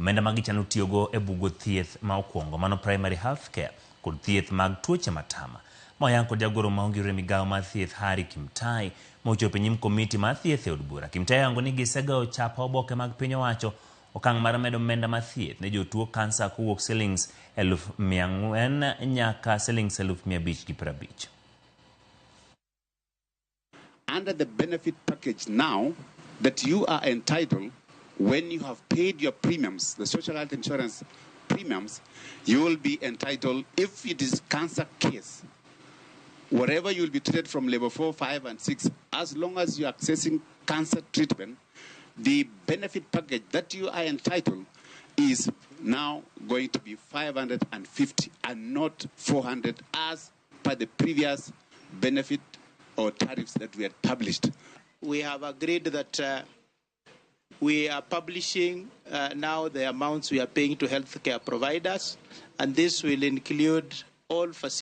Omenda magi chano tiyogo e bugo thieth ma okwongo mano primary health care kod thieth mag tuoche matama. Moyang kod jagoro maongire Migao mar thieth Hari Kimtai mochopo e nyim komiti mar thieth e od bura. Kimtai yango ni gisego chapa oboke mag piny owacho okang' mar medo omenda mar thieth ne jotuo kansa kowuok shillings 400,000 nyaka shillings 550,000. Under the benefit package now that you are entitled, when you have paid your premiums, the social health insurance premiums, you will be entitled, if it is cancer case, whatever you will be treated from level 4, 5, and 6, as long as you are accessing cancer treatment, the benefit package that you are entitled is now going to be 550 and not 400 as per the previous benefit or tariffs that we had published. We have agreed that we are publishing now the amounts we are paying to healthcare providers, and this will include all facilities.